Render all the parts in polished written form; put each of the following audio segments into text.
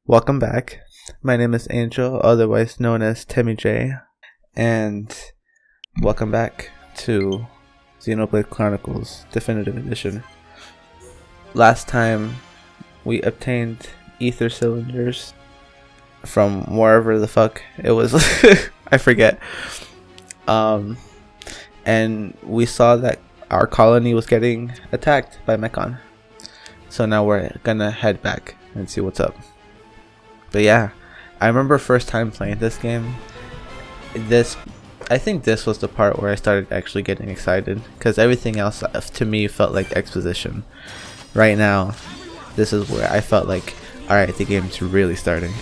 Welcome back. My name is Angel, otherwise known as TemmieJay, and welcome back to Xenoblade Chronicles Definitive Edition. Last time we obtained ether cylinders from wherever the fuck it was. I forget. And we saw that our colony was getting attacked by Mechon. So now we're gonna head back and see what's up. But yeah, I remember first time playing this game. I think this was the part where I started actually getting excited, because everything else to me felt like exposition. Right now, this is where I felt like, alright, the game's really starting.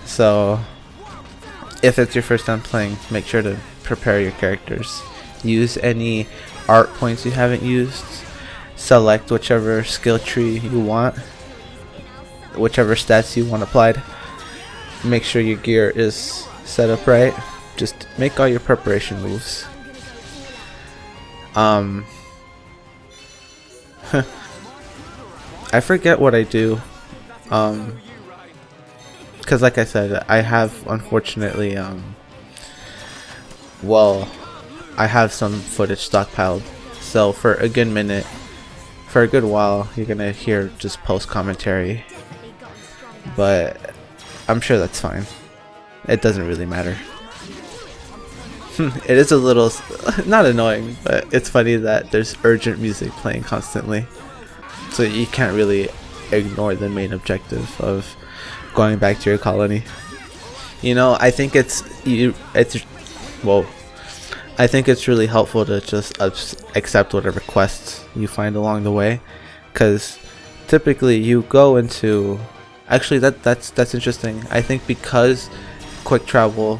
So, if it's your first time playing, make sure to prepare your characters. Use any art points you haven't used. Select whichever skill tree you want, whichever stats you want applied. Make sure your gear is set up right. Just make all your preparation moves. I forget what I do, because like I said, I have unfortunately I have some footage stockpiled, so for a good minute, for a good while, you're gonna hear just post commentary, but I'm sure that's fine. It doesn't really matter. It is a little not annoying, but it's funny that there's urgent music playing constantly, so you can't really ignore the main objective of going back to your colony. You know, I think it's really helpful to just accept whatever quests you find along the way, because typically you go into, actually that's interesting. I think because quick travel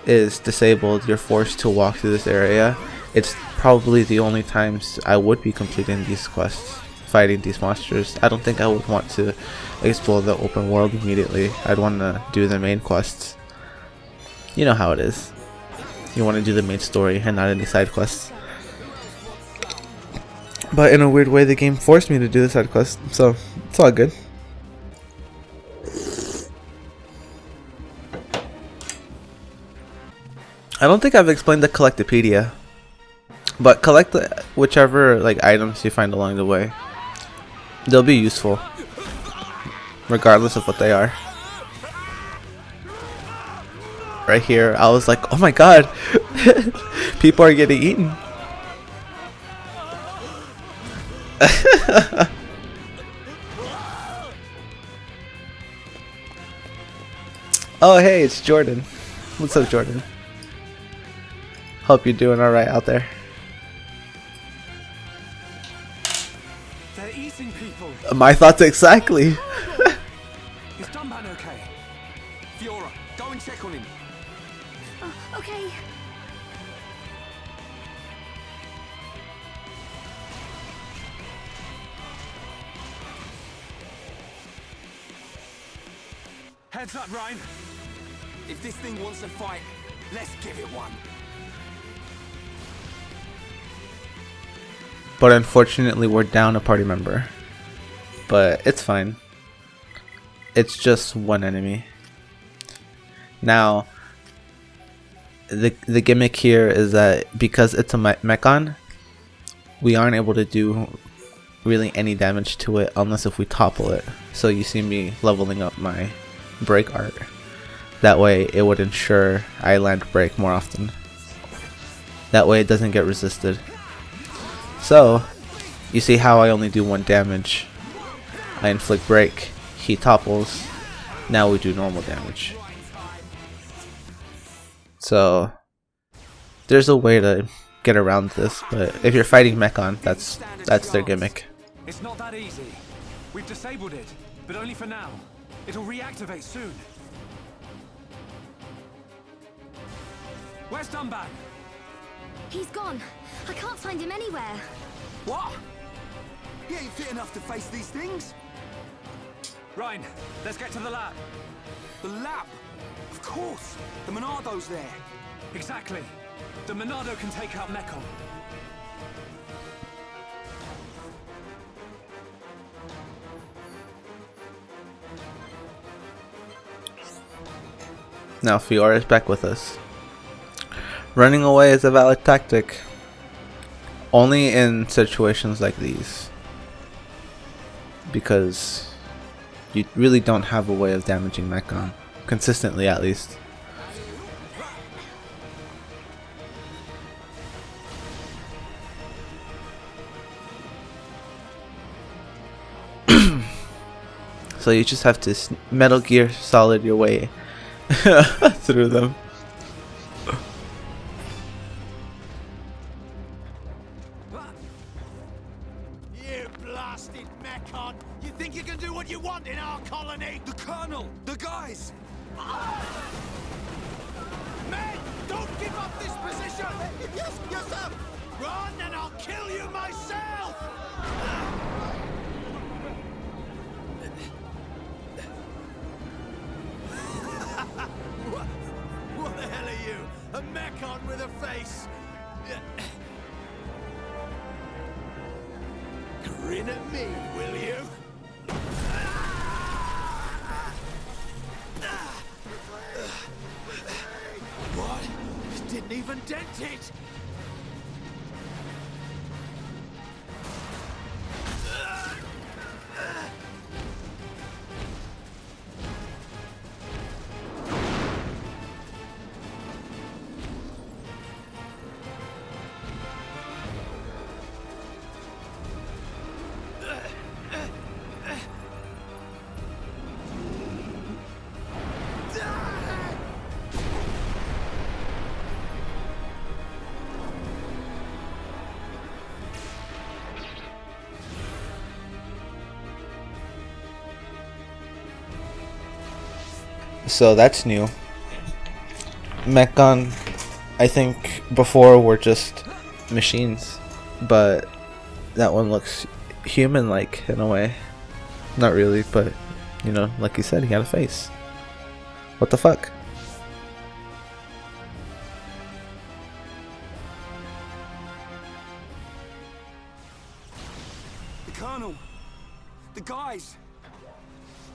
is disabled, you're forced to walk through this area. It's probably the only times I would be completing these quests, fighting these monsters. I don't think I would want to explore the open world immediately. I'd want to do the main quests. You know how it is. You want to do the main story and not any side quests. But in a weird way, the game forced me to do the side quests, so it's all good. I don't think I've explained the Collectopedia, but collect whichever items you find along the way. They'll be useful, regardless of what they are. Right here, I was like, oh my god, people are getting eaten. Oh hey, it's Jordan. What's up, Jordan? Hope you're doing alright out there. They're eating people. My thoughts exactly. Is Dunban okay? Fiora, go and check on him. Okay. Heads up, Ryan. If this thing wants to fight, let's give it one. But unfortunately, we're down a party member. But it's fine. It's just one enemy. Now, the gimmick here is that because it's a Mechon, we aren't able to do really any damage to it unless if we topple it. So you see me leveling up my break art. That way it would ensure I land break more often. That way it doesn't get resisted. So, you see how I only do 1 damage. I inflict break, he topples, now we do normal damage. So, there's a way to get around this, but if you're fighting Mechon, that's their gimmick. It's not that easy. We've disabled it, but only for now. It'll reactivate soon. Where's Dunban? He's gone. I can't find him anywhere. What? He ain't fit enough to face these things? Ryan, let's get to the lab. The lab? Of course. The Monado's there. Exactly. The Monado can take out Mechon. Now Fiora is back with us. Running away is a valid tactic. Only in situations like these. Because you really don't have a way of damaging Mechon. Consistently, at least. So you just have to Metal Gear Solid your way through them. You blasted Mechon! You think you can do what you want in our colony? The Colonel! The guys! Men! Don't give up this position! Yes, sir! Run and I'll kill you myself! What the hell are you? A Mechon with a face? Grin at me, will you? What? Didn't even dent it! So that's new. Mechon, I think before were just machines, but that one looks human-like in a way. Not really, but you know, like you said, he had a face. What the fuck? The Colonel! The guys!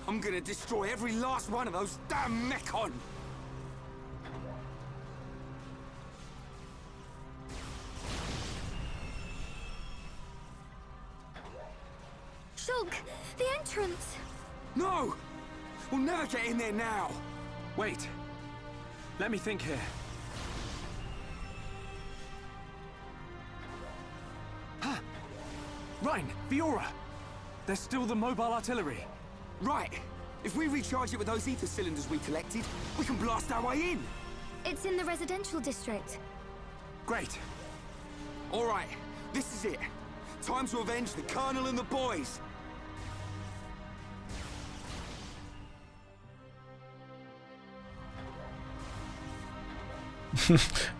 I'm gonna destroy every last one of those damn Mechon! Shulk, the entrance! No! We'll never get in there now! Wait. Let me think here. Huh! Ryan, Fiora! There's still the mobile artillery. Right. If we recharge it with those ether cylinders we collected, we can blast our way in. It's in the residential district. Great. All right. This is it. Time to avenge the Colonel and the boys.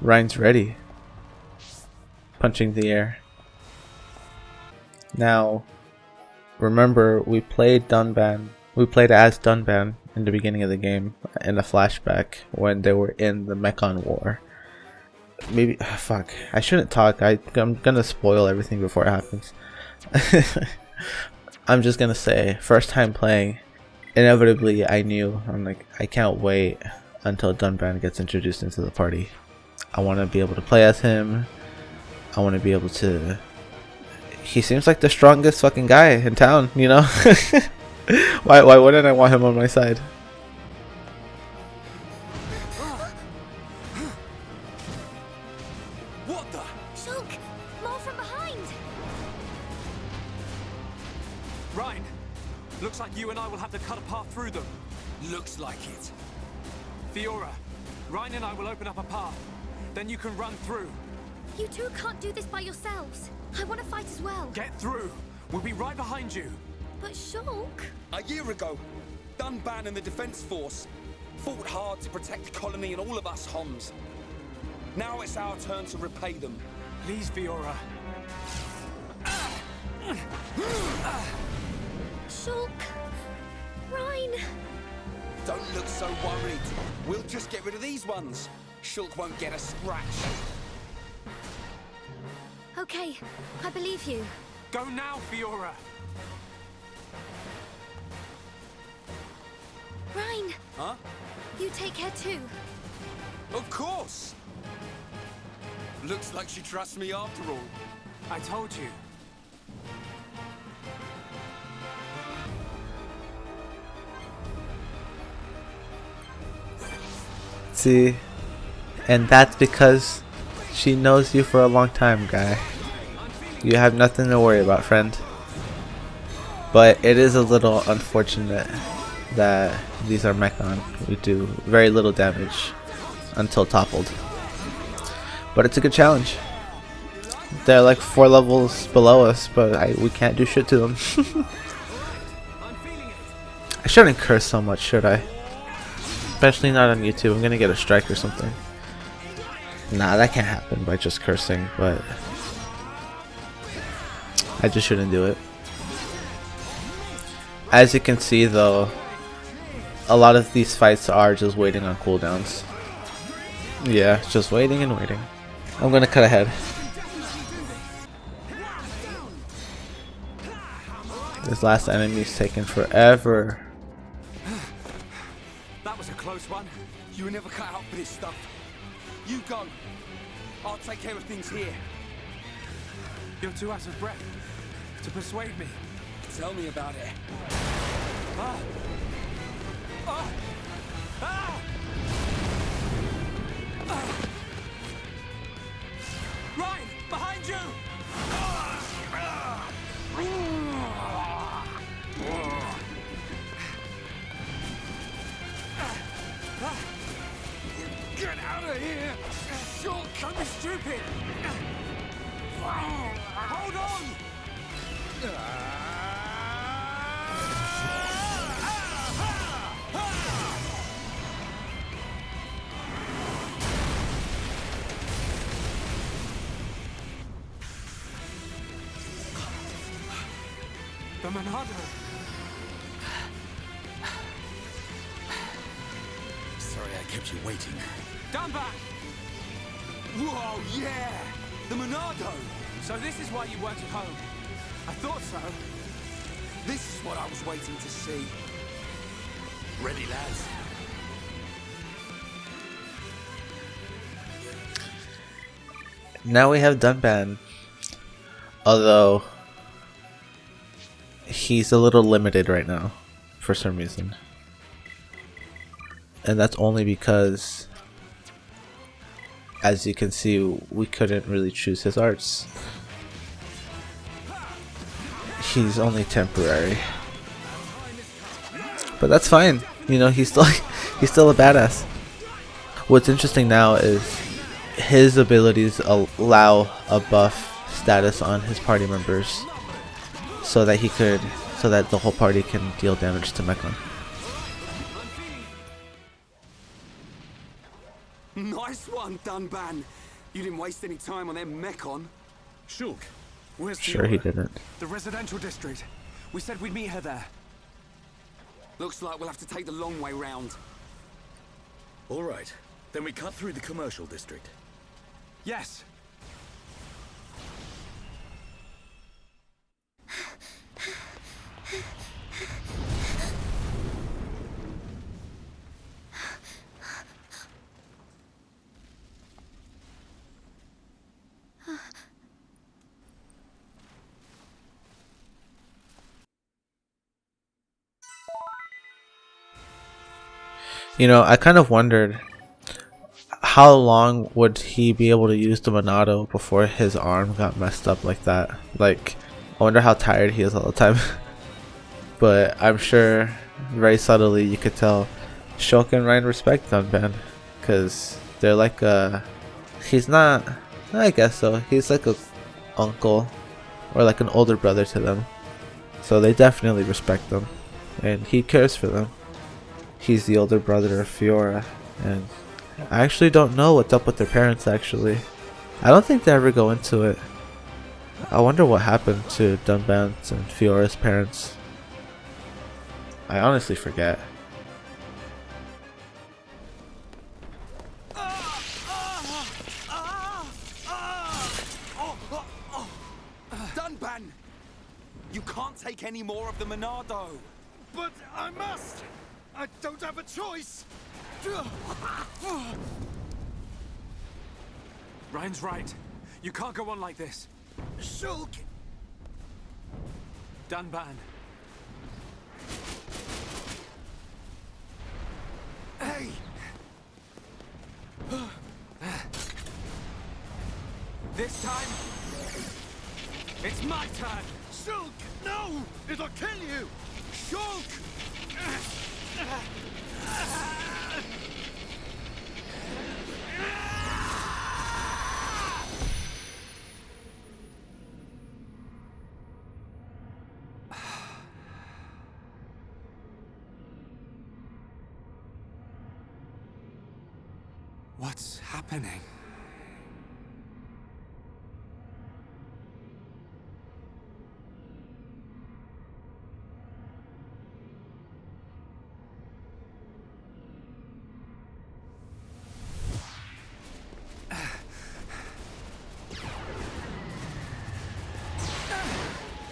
Ryan's ready. Punching the air. Now, remember, we played Dunban. We played as Dunban in the beginning of the game in a flashback when they were in the Mechon War. Maybe, fuck, I shouldn't talk. I'm gonna spoil everything before it happens. I'm just gonna say, first time playing, inevitably I knew, I'm like, I can't wait until Dunban gets introduced into the party. I want to be able to play as him. I want to be able to... He seems like the strongest fucking guy in town, you know? Why wouldn't I want him on my side? What the? Shulk, more from behind! Ryan, looks like you and I will have to cut a path through them. Looks like it. Fiora, Ryan and I will open up a path. Then you can run through. You two can't do this by yourselves. I want to fight as well. Get through. We'll be right behind you. But Shulk... A year ago, Dunban and the Defense Force fought hard to protect the colony and all of us Homs. Now it's our turn to repay them. Please, Fiora. Shulk... Ryan... Don't look so worried. We'll just get rid of these ones. Shulk won't get a scratch. Okay, I believe you. Go now, Fiora. Ryan, Huh? You take care too. Of course! Looks like she trusts me after all. I told you. See, and that's because she knows you for a long time, guy. You have nothing to worry about, friend. But it is a little unfortunate that these are Mechon. We do very little damage until toppled. But it's a good challenge. They're like 4 levels below us, but we can't do shit to them. I shouldn't curse so much, should I? Especially not on YouTube. I'm gonna get a strike or something. Nah, that can't happen by just cursing, but I just shouldn't do it. As you can see though, a lot of these fights are just waiting on cooldowns. Yeah, just waiting and waiting. I'm gonna cut ahead. This last enemy's taking forever. That was a close one. You were never cut out for this stuff. You go. I'll take care of things here. You're too out of breath to persuade me. Tell me about it. Ah! Ah! Ah! Ah! Ryan, behind you! Get out of here! Short, don't be stupid! Hold on! The Monado! Sorry I kept you waiting. Down back! Whoa, yeah! The Monado! So this is why you weren't at home. I thought so. This is what I was waiting to see. Ready, lads? Now we have Dunban. Although he's a little limited right now for some reason. And that's only because, as you can see, we couldn't really choose his arts. He's only temporary. But that's fine. You know, he's still a badass. What's interesting now is his abilities allow a buff status on his party members so that the whole party can deal damage to Mechon. Nice one, Dunban. You didn't waste any time on them Mechon. Shulk, where's Sure he didn't. The residential district. We said we'd meet her there. Looks like we'll have to take the long way round. All right, then we cut through the commercial district. Yes. You know, I kind of wondered how long would he be able to use the Monado before his arm got messed up like that. Like, I wonder how tired he is all the time. But I'm sure very subtly you could tell Shulk and Ryan respect Dunban, because they're like he's not, I guess so, he's like a uncle or like an older brother to them, so they definitely respect them and he cares for them. He's the older brother of Fiora, and I actually don't know what's up with their parents actually. I don't think they ever go into it. I wonder what happened to Dunban's and Fiora's parents. I honestly forget. Dunban! You can't take any more of the Monado! But I must! I don't have a choice! Ryan's right. You can't go on like this. Shulk! Dunban. Hey! This time, it's my turn. Shulk! No! It'll kill you! Shulk! What's happening?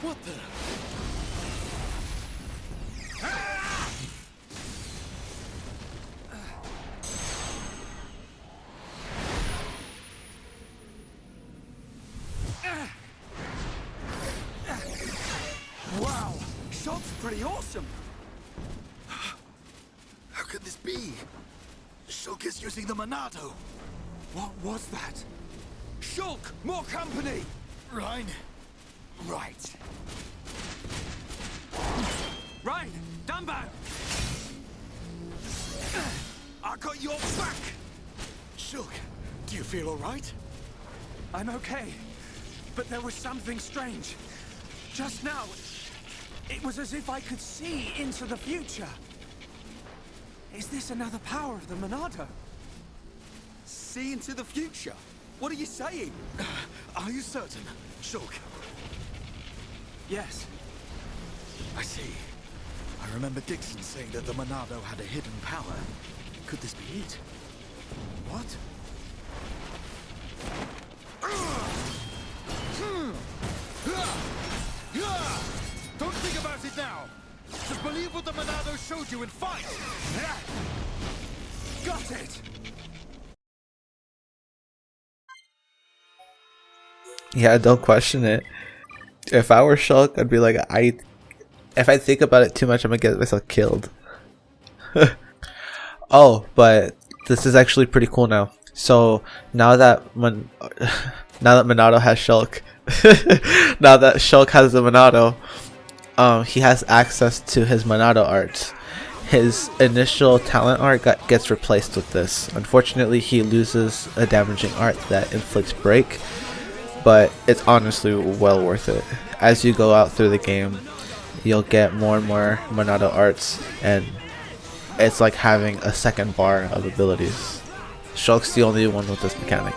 What the? Wow, Shulk's pretty awesome. How could this be? Shulk is using the Monado. What was that? Shulk, more company. Ryan, Right. Ryan! Dunban! I got your back. Shulk, do you feel all right? I'm okay. But there was something strange. Just now, it was as if I could see into the future. Is this another power of the Monado? See into the future. What are you saying? Are you certain, Shulk? Yes. I see. I remember Dixon saying that the Monado had a hidden power. Could this be it? What? Don't think about it now! Just believe what the Monado showed you and fight! Got it! Yeah, don't question it. If I were Shulk, I'd be like, if I think about it too much, I'm gonna get myself killed. Oh, but this is actually pretty cool now. So now that Monado has Shulk, now that Shulk has the Monado, he has access to his Monado art. His initial talent art gets replaced with this. Unfortunately, he loses a damaging art that inflicts break, but it's honestly well worth it. As you go out through the game, you'll get more and more Monado arts, and it's like having a second bar of abilities. Shulk's the only one with this mechanic,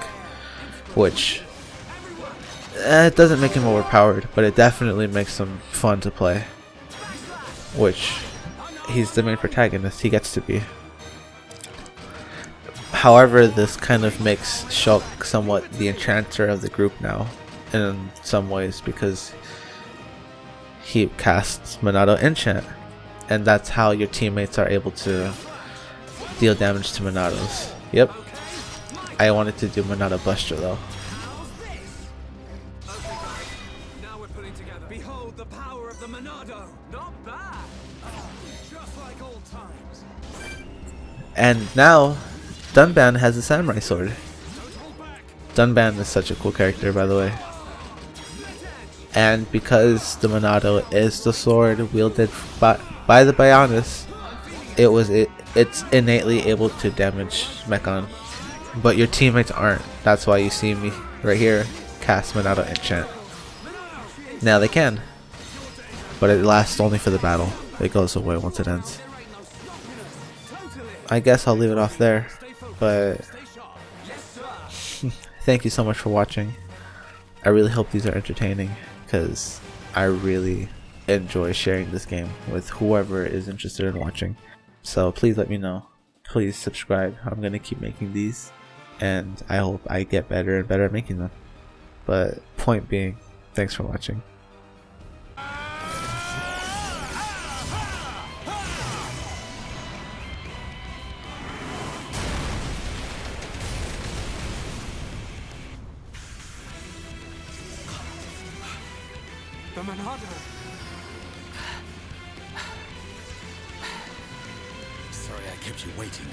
which it doesn't make him overpowered, but it definitely makes him fun to play, which he's the main protagonist, he gets to be. However, this kind of makes Shulk somewhat the enchanter of the group now, in some ways, because he casts Monado Enchant, and that's how your teammates are able to deal damage to Monados. Yep, I wanted to do Monado Buster though. Now we're putting together. Behold the power of the Monado. Not bad. Just like old times. And now Dunban has a samurai sword. Dunban is such a cool character, by the way. And because the Monado is the sword wielded by the Bionis, it's innately able to damage Mechon. But your teammates aren't. That's why you see me right here cast Monado Enchant. Now they can, but it lasts only for the battle. It goes away once it ends. I guess I'll leave it off there, but thank you so much for watching. I really hope these are entertaining, because I really enjoy sharing this game with whoever is interested in watching. So please let me know. Please subscribe. I'm going to keep making these, and I hope I get better and better at making them. But point being, thanks for watching. The Monado. Sorry I kept you waiting.